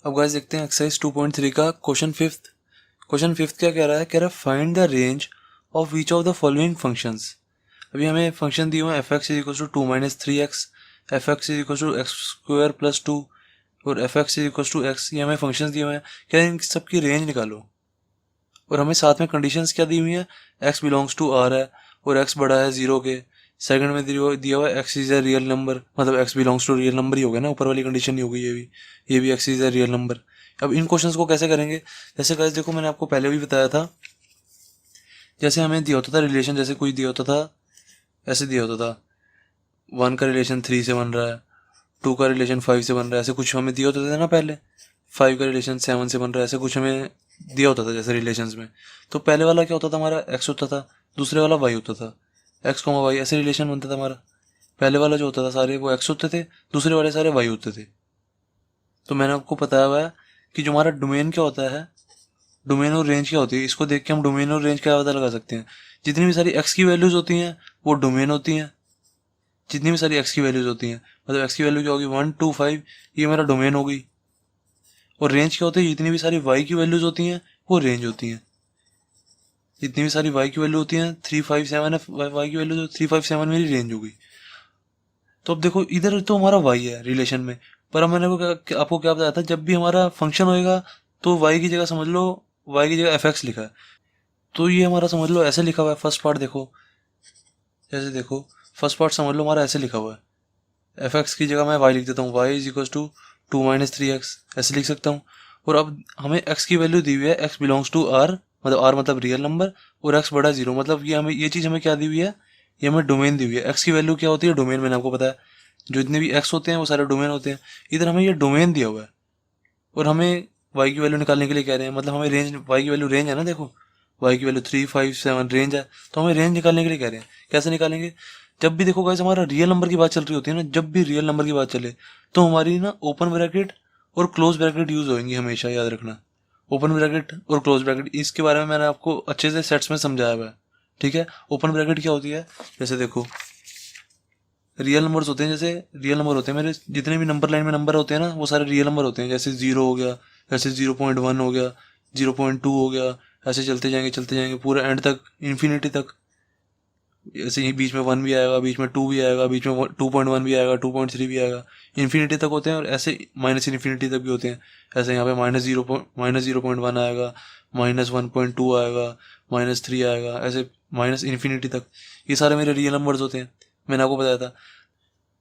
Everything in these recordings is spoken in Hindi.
अब गाइस देखते हैं एक्सरसाइज 2.3 का क्वेश्चन फिफ्थ क्या कह रहा है find the range of each of the following functions. अभी हमें फंक्शन दिए हुए हैं F X is equal to 2 - 3x, F X is equal to X square plus 2 और F X is equal to X. ये हमें फंक्शंस दिए हुए हैं, कह रहे हैं इन सबकी रेंज निकालो। और हमें साथ में कंडीशंस क्या दी हुई है, एक्स बिलोंग्स टू आर है और एक्स बड़ा है जीरो के। सेकंड में दिया हुआ है X is a real number, मतलब X belongs to real number ही हो गया ना, ऊपर वाली कंडीशन ही हो गई ये भी x is a real number. अब इन क्वेश्चंस को कैसे करेंगे, जैसे गाइस देखो मैंने आपको पहले भी बताया था, जैसे हमें दिया होता था रिलेशन, जैसे कोई दिया होता था, ऐसे दिया होता था 1 का रिलेशन 3 से बन रहा है, 2 का रिलेशन 5 से बन रहा है, ऐसे कुछ हमें दिया होता था ना पहले, 5 का रिलेशन 7 से बन रहा है, ऐसे कुछ हमें दिया होता था जैसे रिलेशंस में। तो पहले वाला क्या होता था हमारा, एक्स होता था, दूसरे वाला वाई होता था, एक्स कॉमा वाई, ऐसे रिलेशन बनता था हमारा। पहले वाला जो होता था सारे वो एक्स होते थे, दूसरे वाले सारे वाई होते थे। तो मैंने आपको बताया हुआ है कि जो हमारा डोमेन क्या होता है, डोमेन और रेंज क्या होती है, इसको देख के हम डोमेन और रेंज क्या पता लगा सकते हैं। जितनी भी सारी एक्स की वैल्यूज होती हैं वो डोमेन होती हैं, जितनी भी सारी एक्स की वैल्यूज होती हैं, मतलब एक्स की वैल्यू क्या होगी 1 2 5, ये मेरा डोमेन होगी। और रेंज क्या होती है, जितनी भी सारी वाई की वैल्यूज होती हैं वो रेंज होती हैं। जितनी भी सारी वाई की वैल्यू होती हैं 357 है, वाई की वैल्यू 357 मेरी रेंज होगी। तो अब देखो इधर तो हमारा वाई है रिलेशन में, पर अब मैंने आपको क्या बताया था, जब भी हमारा फंक्शन होएगा तो वाई की जगह समझ लो, वाई की जगह एफ एक्स लिखा है, तो ये हमारा समझ लो ऐसे लिखा हुआ है। फर्स्ट पार्ट देखो, जैसे देखो फर्स्ट पार्ट समझ लो हमारा ऐसे लिखा हुआ है, एफ एक्स की जगह मैं वाई लिख देता हूँ, Y is equal to 2 - 3x, ऐसे लिख सकता हूँ। और अब हमें एक्स की वैल्यू दी हुई है, एक्स बिलोंग्स टू आर, मतलब आर मतलब रियल नंबर, और एक्स बड़ा जीरो, मतलब ये हमें ये चीज़ हमें क्या दी हुई है, ये हमें डोमेन दी हुई है। एक्स की वैल्यू क्या होती है, डोमेन, मैंने आपको बताया जो जितने भी एक्स होते हैं वो सारे डोमेन होते हैं। इधर हमें ये डोमेन दिया हुआ है और हमें वाई की वैल्यू निकालने के लिए कह रहे हैं, मतलब हमें रेंज, वाई की वैल्यू रेंज है ना, देखो वाई की वैल्यू 357 रेंज है, तो हमें रेंज निकालने के लिए कह रहे हैं। कैसे निकालेंगे, जब भी देखो गाइस हमारा रियल नंबर की बात चल रही होती है ना, जब भी रियल नंबर की बात चले तो हमारी ना ओपन ब्रैकेट और क्लोज ब्रैकेट यूज होंगी हमेशा, याद रखना। ओपन ब्रैकेट और क्लोज ब्रैकेट, इसके बारे में मैंने आपको अच्छे से सेट्स में समझाया हुआ है, ठीक है। ओपन ब्रैकेट क्या होती है, जैसे देखो रियल नंबर्स होते हैं, जैसे रियल नंबर होते हैं मेरे, जितने भी नंबर लाइन में नंबर होते हैं ना वो सारे रियल नंबर होते हैं। जैसे 0 हो गया, ऐसे 0.1 हो गया, 0.2 हो गया, ऐसे चलते जाएंगे पूरे एंड तक, इन्फिनिटी तक। ऐसे ही बीच में 1 भी आएगा, बीच में 2 भी आएगा, बीच में 2.1 भी आएगा, 2.3 भी आएगा, इन्फिनिटी तक होते हैं। और ऐसे माइनस इन्फिनिटी तक भी होते हैं, ऐसे यहाँ पे -0.1 आएगा, -1.2 आएगा, -3 आएगा, ऐसे माइनस इन्फिनिटी तक। ये सारे मेरे रियल नंबर्स होते हैं, मैंने आपको बताया था।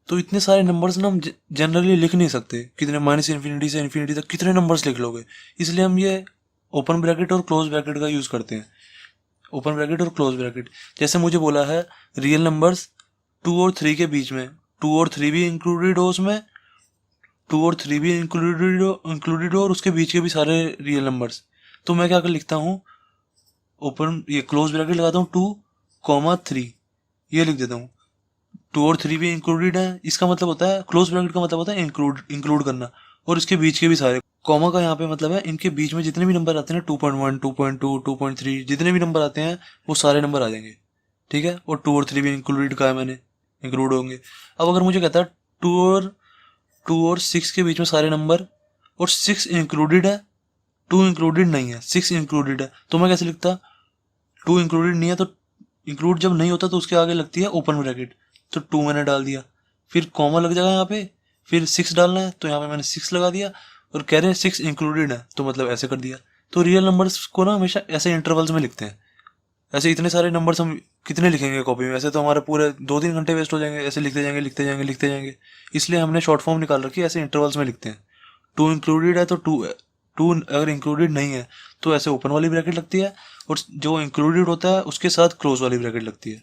तो इतने सारे नंबर्स ना हम जनरली लिख नहीं सकते, कितने माइनस इन्फिनिटी से इन्फिनिटी तक कितने नंबर्स लिख लोगे, इसलिए हम ये ओपन ब्रैकेट और क्लोज ब्रैकेट का यूज़ करते हैं। ओपन ब्रैकेट और क्लोज ब्रैकेट, जैसे मुझे बोला है रियल नंबर्स 2 और 3 के बीच में, 2 और 3 भी इंक्लूडेड हो उसमें, 2 और 3 भी इंक्लूडेड हो और उसके बीच के भी सारे रियल नंबर्स। तो मैं क्या कर लिखता हूँ, ओपन ये क्लोज ब्रैकेट लगाता हूँ 2, 3 ये लिख देता हूँ। 2 और 3 भी इंक्लूडेड है, इसका मतलब होता है, क्लोज ब्रैकेट का मतलब होता है इंक्लूड करना, और इसके बीच के भी सारे। कॉमा का यहाँ पे मतलब है इनके बीच में जितने भी नंबर आते हैं ना, 2.1 2.2 2.3 जितने भी नंबर आते हैं वो सारे नंबर आ जाएंगे, ठीक है। और 2 और 3 भी इंक्लूडेड का है मैंने, इंक्लूड होंगे। अब अगर मुझे कहता है टू और 6 के बीच में सारे नंबर, और 6 इंक्लूडेड है, 2 इंक्लूडेड नहीं है, 6 इंक्लूडेड है, तो मैं कैसे लिखता, 2 इंक्लूडेड नहीं है तो इंक्लूड जब नहीं होता तो उसके आगे लगती है ओपन ब्रैकेट, तो 2 मैंने डाल दिया, फिर कॉमा लग जाएगा यहाँ पे, फिर 6 डालना है तो यहाँ पे मैंने 6 लगा दिया, और कह रहे हैं 6 इंक्लूडेड है तो मतलब ऐसे कर दिया। तो रियल नंबर्स को ना हमेशा ऐसे इंटरवल्स में लिखते हैं। ऐसे इतने सारे नंबर्स हम कितने लिखेंगे कॉपी में, ऐसे तो हमारे पूरे 2-3 घंटे वेस्ट हो जाएंगे, ऐसे लिखते जाएंगे लिखते जाएंगे लिखते जाएंगे। इसलिए हमने शॉर्ट फॉर्म निकाल रखी है, ऐसे इंटरवल्स में लिखते हैं। 2 इंक्लूडेड है तो 2, 2 अगर इंक्लूडेड नहीं है तो ऐसे ओपन वाली ब्रैकेट लगती है, और जो इंक्लूडेड होता है उसके साथ क्लोज वाली ब्रैकेट लगती है।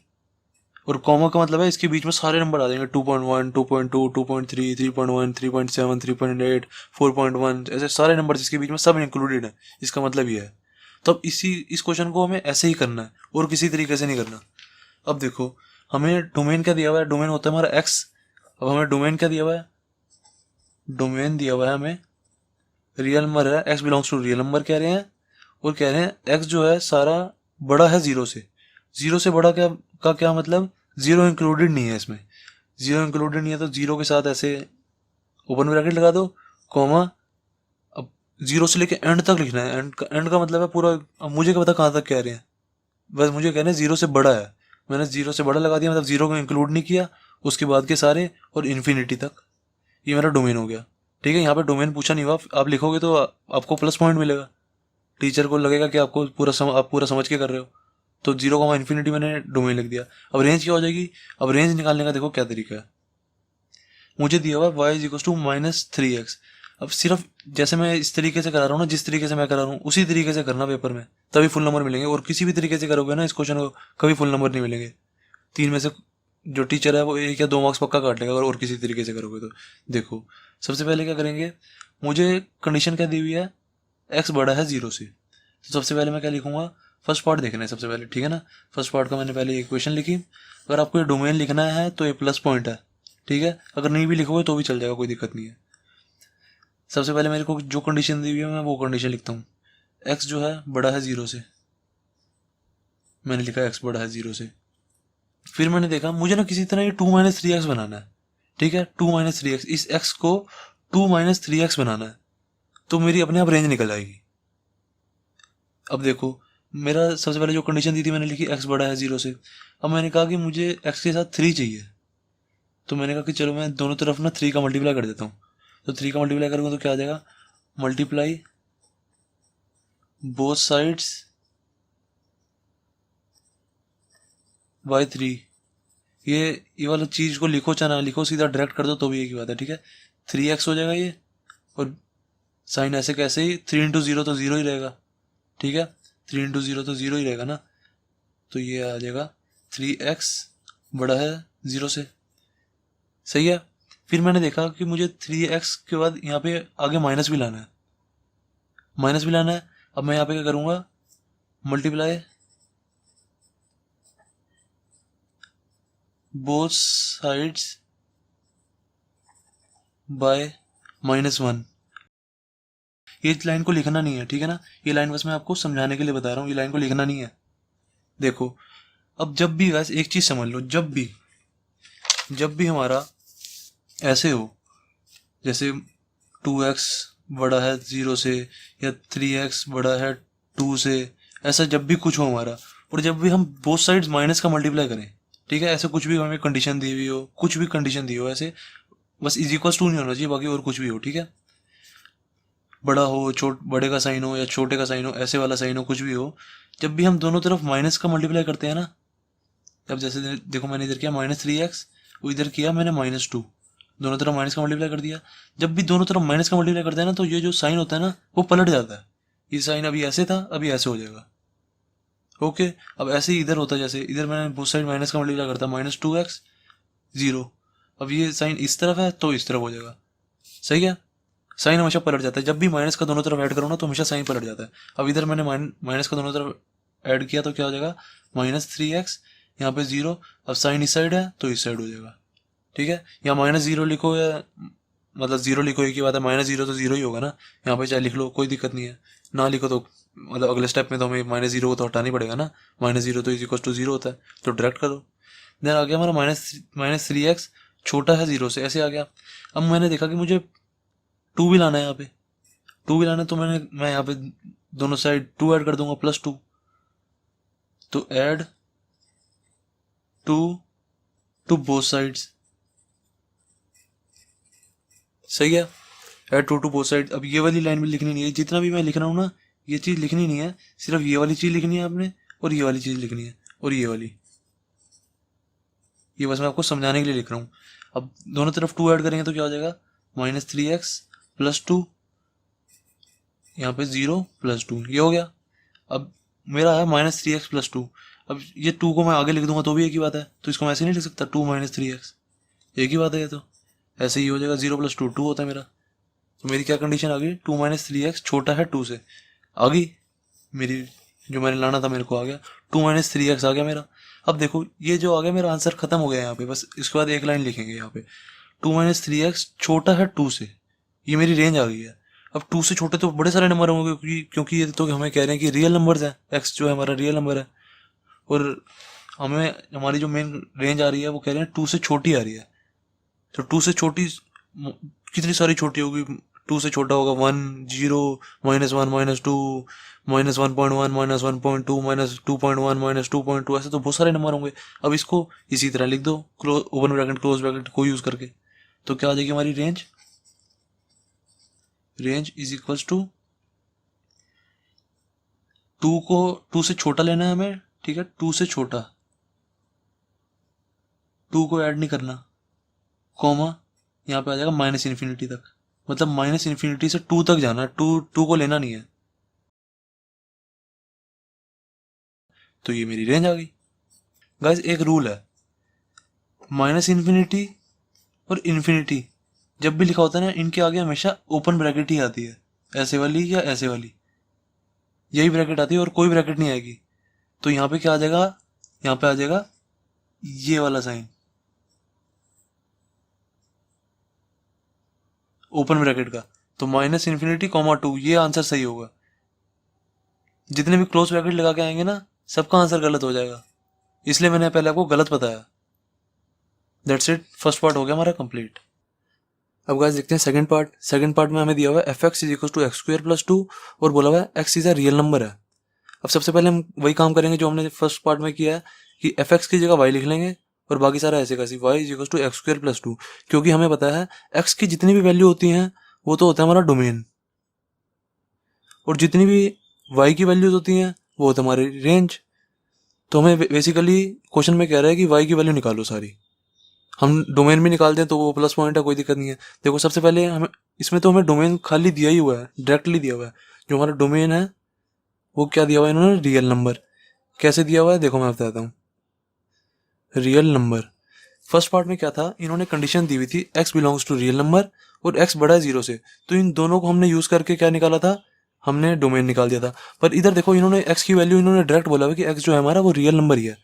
और कॉमा का मतलब है इसके बीच में सारे नंबर आ जाएंगे, 2.1 2.2 2.3 3.1 3.7 3.8 4.1, ऐसे सारे नंबर इसके बीच में सब इंक्लूडेड है, इसका मतलब ये है। तो अब इस क्वेश्चन को हमें ऐसे ही करना है और किसी तरीके से नहीं करना। अब देखो हमें डोमेन क्या दिया हुआ है, डोमेन होता है हमारा एक्स। अब हमें डोमेन क्या दिया हुआ है, डोमेन दिया हुआ है हमें रियल नंबर है, X belongs to real number कह रहे हैं, और कह रहे हैं एक्स जो है सारा बड़ा है जीरो से। जीरो से बड़ा क्या का क्या मतलब, जीरो इंक्लूडेड नहीं है इसमें, जीरो इंक्लूडेड नहीं है तो जीरो के साथ ऐसे ओपन ब्रैकेट लगा दो, कॉमा। अब जीरो से लेके एंड तक लिखना है। एंड का मतलब है पूरा। अब मुझे क्या पता कहाँ तक कह रहे हैं, बस मुझे कह रहे हैं जीरो से बड़ा है। मैंने जीरो से बड़ा लगा दिया, मतलब जीरो को इंक्लूड नहीं किया, उसके बाद के सारे और इन्फिनिटी तक। ये मेरा डोमेन हो गया। ठीक है, यहाँ पे डोमेन पूछा नहीं हुआ, आप लिखोगे तो आपको प्लस पॉइंट मिलेगा। टीचर को लगेगा कि आपको आप पूरा समझ के कर रहे हो। तो जीरो का इन्फिनिटी मैंने डोमेन लिख दिया। अब रेंज क्या हो जाएगी? अब रेंज निकालने का देखो क्या तरीका है। मुझे दिया हुआ y is equal to -3x। अब सिर्फ जैसे मैं इस तरीके से करा रहा हूँ ना, जिस तरीके से मैं करा रहा हूँ उसी तरीके से करना पेपर में, तभी फुल नंबर मिलेंगे। और किसी भी तरीके से करोगे ना इस क्वेश्चन को, कभी फुल नंबर नहीं मिलेंगे। 3 में से जो टीचर है वो 1 या 2 मार्क्स पक्का काट लेगा, और किसी तरीके से करोगे तो। देखो सबसे पहले क्या करेंगे, मुझे कंडीशन क्या दी हुई है, x बड़ा है 0 से। तो सबसे पहले मैं क्या लिखूंगा, फर्स्ट पार्ट देखना है सबसे पहले, ठीक है ना। फर्स्ट पार्ट का मैंने पहले इक्वेशन लिखी। अगर आपको ये डोमेन लिखना है तो ये प्लस पॉइंट है, ठीक है। अगर नहीं भी लिखोगे तो भी चल जाएगा, कोई दिक्कत नहीं है। सबसे पहले मेरे को जो कंडीशन दी हुई है मैं वो कंडीशन लिखता हूँ। एक्स जो है बड़ा है 0 से, मैंने लिखा एक्स बड़ा है 0 से। फिर मैंने देखा मुझे ना किसी तरह ये 2 - 3x बनाना है, ठीक है। 2 - 3x, इस x को 2 - 3x बनाना है, तो मेरी अपने आप रेंज निकल आएगी। अब देखो मेरा सबसे पहले जो कंडीशन दी थी मैंने लिखी x बड़ा है 0 से। अब मैंने कहा कि मुझे x के साथ 3 चाहिए, तो मैंने कहा कि चलो मैं दोनों तरफ ना 3 का मल्टीप्लाई कर देता हूँ। तो 3 का मल्टीप्लाई करूँगा तो क्या आ जाएगा, मल्टीप्लाई बोथ साइड्स बाय 3। ये वाला चीज़ को लिखो चाहे ना लिखो, सीधा डायरेक्ट कर दो तो भी एक ही बात है, ठीक है। 3x हो जाएगा ये, और साइन ऐसे कैसे ही 3 × 0 तो 0 ही रहेगा, ठीक है। 3 × 0 तो 0 ही रहेगा ना, तो ये आ जाएगा 3x बड़ा है 0 से। सही है। फिर मैंने देखा कि मुझे 3x के बाद यहाँ पे आगे माइनस भी लाना है, माइनस भी लाना है। अब मैं यहाँ पे क्या करूँगा, मल्टीप्लाई बोथ साइड्स बाय -1। ये लाइन को लिखना नहीं है, ठीक है ना। ये लाइन बस मैं आपको समझाने के लिए बता रहा हूँ, ये लाइन को लिखना नहीं है। देखो अब जब भी वैसे एक चीज़ समझ लो, जब भी हमारा ऐसे हो, जैसे 2x बड़ा है 0 से, या 3x बड़ा है 2 से, ऐसा जब भी कुछ हो हमारा, और जब भी हम बोथ साइड्स माइनस का मल्टीप्लाई करें, ठीक है, ऐसे कुछ भी हमें कंडीशन दी हुई हो, कुछ भी कंडीशन दी हो ऐसे, बस इज इक्वल टू नहीं होना चाहिए, बाकी और कुछ भी हो, ठीक है। बड़ा हो, बड़े का साइन हो या छोटे का साइन हो, ऐसे वाला साइन हो, कुछ भी हो, जब भी हम दोनों तरफ माइनस का मल्टीप्लाई करते हैं ना, अब जैसे देखो मैंने इधर किया -3x, वो इधर किया मैंने -2, दोनों तरफ माइनस का मल्टीप्लाई कर दिया। जब भी दोनों तरफ माइनस का मल्टीप्लाई करते हैं ना, तो ये जो साइन होता है ना वो पलट जाता है। ये साइन अभी ऐसे था, अभी ऐसे हो जाएगा, ओके। अब ऐसे ही इधर होता है, जैसे इधर मैंने बोथ साइड माइनस का मल्टीप्लाई करता -2x 0, अब ये साइन इस तरफ है तो इस तरफ हो जाएगा। सही है, साइन हमेशा पलट जाता है। जब भी माइनस का दोनों तरफ ऐड करो ना तो हमेशा साइन पलट जाता है। अब इधर मैंने माइनस का दोनों तरफ ऐड किया तो क्या हो जाएगा, -3x, यहाँ पे 0। अब साइन इस साइड है तो इस साइड हो जाएगा, ठीक है। या -0 लिखो या मतलब 0 लिखो, एक ही बात है, -0 तो 0 ही होगा ना। यहाँ पे चाहे लिख लो, कोई दिक्कत नहीं है। ना लिखो तो मतलब अगले स्टेप में तो हमें -0 को तो हटाना ही पड़ेगा ना, -0 तो = 0 होता है, तो डायरेक्ट करो। देन आ गया हमारा -3x छोटा है 0 से, ऐसे आ गया। अब मैंने देखा कि मुझे 2 भी लाना है, यहाँ पे 2 भी लाना है, तो मैं यहाँ पे दोनों साइड 2 ऐड कर दूंगा, +2। तो ऐड 2 टू बोथ साइड्स, सही है। Add 2 to both side. अब ये वाली लाइन भी लिखनी नहीं है, जितना भी मैं लिख रहा हूँ ना ये चीज़ लिखनी नहीं है, सिर्फ ये वाली चीज़ लिखनी है आपने, और ये वाली चीज़ लिखनी है, और ये वाली, ये बस मैं आपको समझाने के लिए लिख रहा हूँ। अब दोनों तरफ 2 ऐड करेंगे तो क्या हो जाएगा, -3x +2, यहाँ पे 0 +2, ये हो गया। अब मेरा है -3x +2। अब ये 2 को मैं आगे लिख दूंगा तो भी एक ही बात है, तो इसको मैं ऐसे नहीं लिख सकता 2 - 3x, एक ही बात है ये तो। ऐसे ही हो जाएगा, 0 + 2 2 होता है मेरा। तो मेरी क्या कंडीशन आ गई, 2 - 3x छोटा है 2 से, आ गई मेरी, जो मैंने लाना था मेरे को आ गया, 2 - 3x आ गया मेरा। अब देखो ये जो आ गया मेरा आंसर खत्म हो गया यहाँ पे, बस इसके बाद एक लाइन लिखेंगे यहाँ पे, 2 - 3x छोटा है 2 से, ये मेरी रेंज आ गई है। अब 2 से छोटे तो बड़े सारे नंबर होंगे, क्योंकि ये तो हमें कह रहे हैं कि रियल नंबर्स हैं, x जो है हमारा रियल नंबर है, और हमें हमारी जो मेन रेंज आ रही है वो कह रहे हैं 2 से छोटी आ रही है। तो 2 से छोटी कितनी सारी छोटी होगी, 2 से छोटा होगा 1, 0, -1, -2, -1.1, -1.2, -2.1, -2.2, ऐसे तो बहुत सारे नंबर होंगे। अब इसको इसी तरह लिख दो, ओपन ब्रैकेट क्लोज ब्रैकेट को यूज करके, तो क्या आ जाएगी हमारी रेंज इज इक्वल्स टू 2 को 2 से छोटा लेना है हमें, ठीक है, 2 से छोटा, 2 को ऐड नहीं करना, कॉमा यहाँ पे आ जाएगा -इन्फिनिटी तक, मतलब -इन्फिनिटी से 2 तक जाना है, 2 को लेना नहीं है। तो ये मेरी रेंज आ गई। गाइस एक रूल है, -इन्फिनिटी और इन्फिनिटी जब भी लिखा होता है ना, इनके आगे हमेशा ओपन ब्रैकेट ही आती है, ऐसे वाली या ऐसे वाली, यही ब्रैकेट आती है और कोई ब्रैकेट नहीं आएगी। तो यहाँ पे क्या आ जाएगा, यहाँ पे आ जाएगा ये वाला साइन, ओपन ब्रैकेट का। तो -इन्फिनिटी, 2, ये आंसर सही होगा। जितने भी क्लोज ब्रैकेट लगा के आएंगे ना, सबका आंसर गलत हो जाएगा, इसलिए मैंने पहले आपको गलत बताया। दैट्स इट, फर्स्ट पार्ट हो गया हमारा कंप्लीट। अब गाइस देखते हैं सेकंड पार्ट में हमें दिया हुआ है fx is equal to x² + 2 और बोला हुआ है x is a real number है। अब सबसे पहले हम वही काम करेंगे जो हमने फर्स्ट पार्ट में किया है कि fx की जगह y लिख लेंगे और बाकी सारा ऐसे कैसे y is equal to x² + 2, क्योंकि हमें पता है x की जितनी भी वैल्यू होती हैं वो तो होता है हमारा डोमेन, और जितनी भी y की वैल्यूज होती हैं वो होता है हमारी रेंज। तो हमें बेसिकली क्वेश्चन में कह रहा है कि y की वैल्यू निकालो सारी, हम डोमेन भी निकालते हैं तो वो प्लस पॉइंट है, कोई दिक्कत नहीं है। देखो सबसे पहले हमें इसमें तो हमें डोमेन खाली दिया ही हुआ है, डायरेक्टली दिया हुआ है। जो हमारा डोमेन है वो क्या दिया हुआ है इन्होंने, रियल नंबर। कैसे दिया हुआ है देखो मैं बताता हूँ। रियल नंबर, फर्स्ट पार्ट में क्या था, इन्होंने कंडीशन दी हुई थी x belongs to real number और x बड़ा है 0 से, तो इन दोनों को हमने यूज करके क्या निकाला था, हमने डोमेन निकाल दिया था। पर इधर देखो इन्होंने x की वैल्यू इन्होंने डायरेक्ट बोला हुआ कि x जो है हमारा वो रियल नंबर ही है,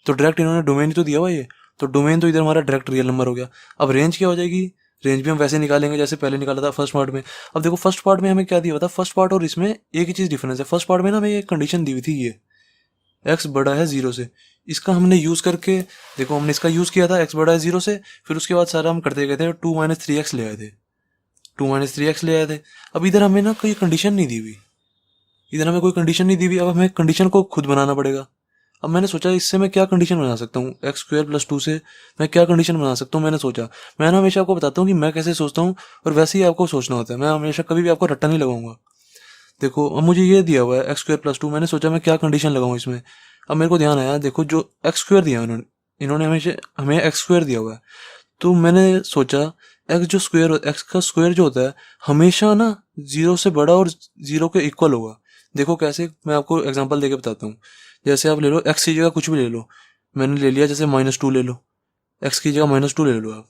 तो डायरेक्ट इन्होंने डोमेन ही तो दिया हुआ है ये, तो डोमेन तो इधर हमारा डायरेक्ट रियल नंबर हो गया। अब रेंज क्या हो जाएगी, रेंज भी हम वैसे निकालेंगे जैसे पहले निकाला था फर्स्ट पार्ट में। अब देखो फर्स्ट पार्ट में हमें क्या दिया हुआ था, फर्स्ट पार्ट और इसमें एक ही चीज डिफरेंस है। फर्स्ट पार्ट में ना हमें एक कंडीशन दी हुई थी, ये x बड़ा है 0 से, इसका हमने यूज करके देखो हमने इसका यूज किया था, x बड़ा है 0 से, फिर उसके बाद सारा हम करते गए थे 2 - 3x ले आए थे, 2 - 3x ले आए थे। अब इधर हमें ना कोई कंडीशन नहीं दी हुई, इधर हमें कोई कंडीशन नहीं दी हुई, अब हमें कंडीशन को खुद बनाना पड़ेगा। अब मैंने सोचा इससे मैं क्या कंडीशन बना सकता हूँ, x² + 2 से मैं क्या कंडीशन बना सकता हूँ। मैंने सोचा, मैं ना हमेशा आपको बताता हूँ कि मैं कैसे सोचता हूँ और वैसे ही आपको सोचना होता है, मैं हमेशा कभी भी आपको रट्टा नहीं लगाऊंगा। देखो अब मुझे ये दिया हुआ है x² + 2, मैंने सोचा मैं क्या कंडीशन लगाऊं इसमें। अब मेरे को ध्यान आया, देखो जो x² दिया इन्होंने इन्होंने हमें x² दिया हुआ है, तो मैंने सोचा x का स्क्वायर जो होता है हमेशा ना 0 से बड़ा और 0 के इक्वल होगा। देखो कैसे, मैं आपको एग्जांपल देके बताता हूँ। जैसे आप ले लो x की जगह कुछ भी ले लो, मैंने ले लिया जैसे -2 ले लो, x की जगह -2 ले लो आप।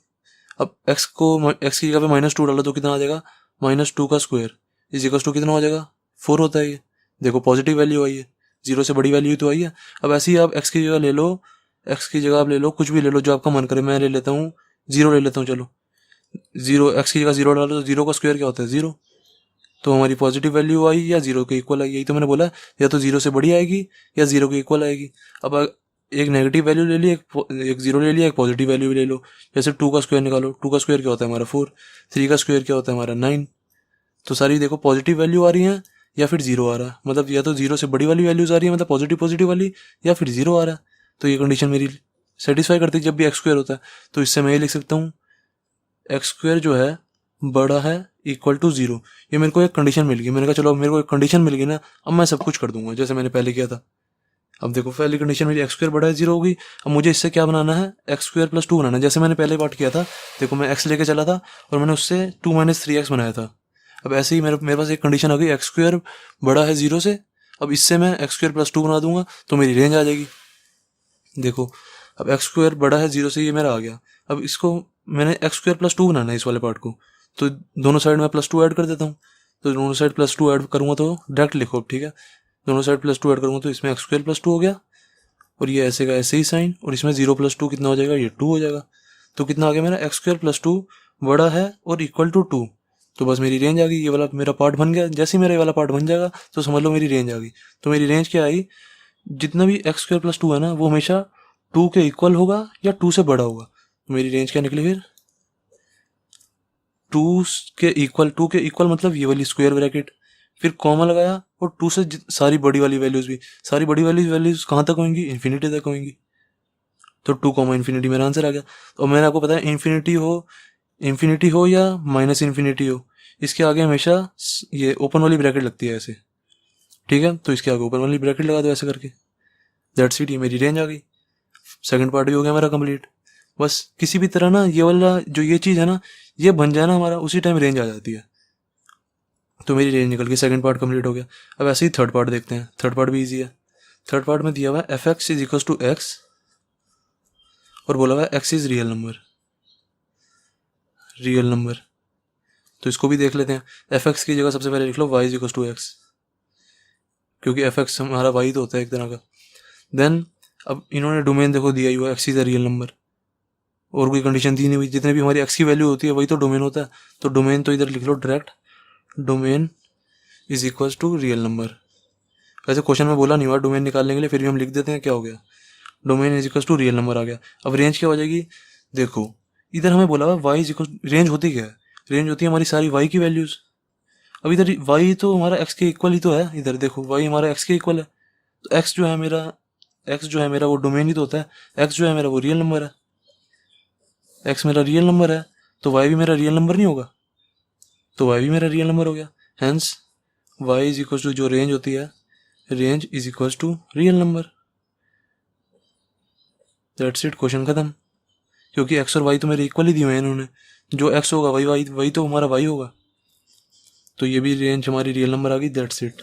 अब x की जगह पे -2 डालो तो कितना आ जाएगा, -2 का स्क्वायर इज इक्वल टू कितना हो जाएगा, 4 होता है ये। देखो पॉजिटिव वैल्यू आई है, 0 से बड़ी वैल्यू तो आई है। अब ऐसे ही आप x की जगह ले लो, x की जगह आप ले लो कुछ भी ले लो जो आपका मन करे, मैं ले लेता हूँ 0 ले लेता हूँ, चलो 0, x की जगह 0 डालो तो 0 का स्क्वायर क्या होता है 0, तो हमारी पॉजिटिव वैल्यू आई या 0 के इक्वल आई, यही तो मैंने बोला, या तो 0 से बड़ी आएगी या 0 के इक्वल आएगी। अब एक नेगेटिव वैल्यू ले ली, एक 0 ले लिया, एक पॉजिटिव वैल्यू ले लो। जैसे 2 का स्क्वायर निकालो, 2 का स्क्वायर क्या होता है हमारा 4, 3 का स्क्वायर क्या होता है हमारा 9। तो सारी देखो पॉजिटिव वैल्यू आ रही है या फिर 0 आ रहा है, मतलब या तो 0 से बड़ी वाली वैल्यूज आ रही है मतलब पॉजिटिव वाली, या फिर 0 आ रहा है। तो ये कंडीशन मेरी सेटिस्फाई करती है जब भी x² होता है। तो इससे मैं ये लिख सकता हूँ x² जो है बड़ा है इक्वल टू 0। ये मेरे को एक कंडीशन मिल गई, मैंने कहा चलो अब मेरे को एक कंडीशन मिल गई ना, अब मैं सब कुछ कर दूंगा जैसे मैंने पहले किया था। अब देखो पहली कंडीशन मेरी x² बड़ा है 0 हो गई। अब मुझे इससे क्या बनाना है, x² + 2 बनाना है, जैसे मैंने पहले पार्ट किया था। देखो मैं x लेके चला था और मैंने उससे 2 - 3x बनाया था। अब ऐसे ही मेरे पास एक कंडीशन आ गई, x² बड़ा है 0 से। अब इससे मैं x² + 2 बना दूंगा तो मेरी रेंज आ जाएगी। देखो अब x² बड़ा है 0 से, ये मेरा आ गया। अब इसको मैंने x² + 2 बनाना है इस वाले पार्ट को, तो दोनों साइड में +2 ऐड कर देता हूँ। तो दोनों साइड +2 ऐड करूँगा तो डायरेक्ट लिखो, ठीक है, दोनों साइड +2 ऐड करूँगा तो इसमें x² + 2 हो गया, और ये ऐसे का ऐसे ही साइन, और इसमें 0 + 2 कितना हो जाएगा, ये 2 हो जाएगा। तो कितना आ गया मेरा, x² + 2 बड़ा है और इक्वल टू 2। तो बस मेरी रेंज आ गई, ये वाला मेरा पार्ट बन गया। जैसे ही मेरा ये वाला पार्ट बन जाएगा तो समझ लो मेरी रेंज आ गई। तो मेरी रेंज क्या आई, जितना भी x² + 2 है ना वो हमेशा 2 के इक्वल होगा या 2 से बड़ा होगा। तो मेरी रेंज क्या निकली फिर, टू के इक्वल मतलब ये वाली स्क्वायर ब्रैकेट, फिर कॉमा लगाया और टू से सारी बड़ी वाली वैल्यूज भी, सारी बड़ी वाली वैल्यूज कहाँ तक होंगी, इन्फिनिटी तक होंगी। तो 2 कॉमा इन्फिनिटी मेरा आंसर आ गया। और मैंने आपको पता है इन्फिनिटी हो या माइनस इन्फिनिटी हो, इसके आगे हमेशा ये ओपन वाली ब्रैकेट लगती है ऐसे, ठीक है। तो इसके आगे ओपन वाली ब्रैकेट लगा दो ऐसे करके, दैट्स इट, ये मेरी रेंज आ गई। सेकंड पार्ट भी हो गया मेरा कंप्लीट। बस किसी भी तरह ना ये वाला जो ये चीज़ है ना, ये बन जाए ना हमारा, उसी टाइम रेंज आ जाती है। तो मेरी रेंज निकल गई, सेकंड पार्ट कंप्लीट हो गया। अब ऐसे ही थर्ड पार्ट देखते हैं। थर्ड पार्ट भी ईजी है। थर्ड पार्ट में दिया हुआ है F X is equal to X और बोला हुआ है एक्स इज रियल नंबर। तो इसको भी देख लेते हैं। एफ एक्स की जगह सबसे पहले लिख लो Y is equal to X, क्योंकि एफ एक्स हमारा वाई तो होता है एक तरह का। देन अब इन्होंने डोमेन देखो दिया हुआ x is a real number, और कोई कंडीशन दी नहीं हुई। जितने भी हमारी एक्स की वैल्यू होती है वही तो डोमेन होता है। तो डोमेन तो इधर लिख लो direct, domain is equal to real number. वैसे क्वेश्चन में बोला नहीं हुआ डोमेन निकालने के लिए, फिर भी हम लिख देते हैं। क्या हो गया, domain is equal to real number आ गया। अब रेंज क्या हो जाएगी, देखो इधर हमें बोला हुआ वाई इज इक्वल, रेंज होती क्या है, रेंज होती है हमारी सारी वाई की वैल्यूज। अब इधर वाई तो हमारा एक्स के इक्वल ही तो है, इधर देखो वाई हमारा एक्स के इक्वल है। तो एक्स जो है मेरा वो डोमेन ही तो होता है। एक्स जो है मेरा वो रियल नंबर है, एक्स मेरा रियल नंबर है, तो वाई भी मेरा रियल नंबर नहीं होगा, तो वाई भी मेरा रियल नंबर हो गया। Hence Y is equal to जो रेंज होती है, range is equal to real number. That's it, question खत्म। क्योंकि एक्स और वाई तो मेरे इक्वल ही दिए हुए हैं इन्होंने, जो एक्स होगा वही तो हमारा वाई होगा। तो ये भी रेंज हमारी रियल नंबर आ गई। दैट्स इट,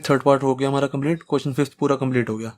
थर्ड पार्ट हो गया हमारा कंप्लीट। क्वेश्चन फिफ्थ पूरा कंप्लीट हो गया।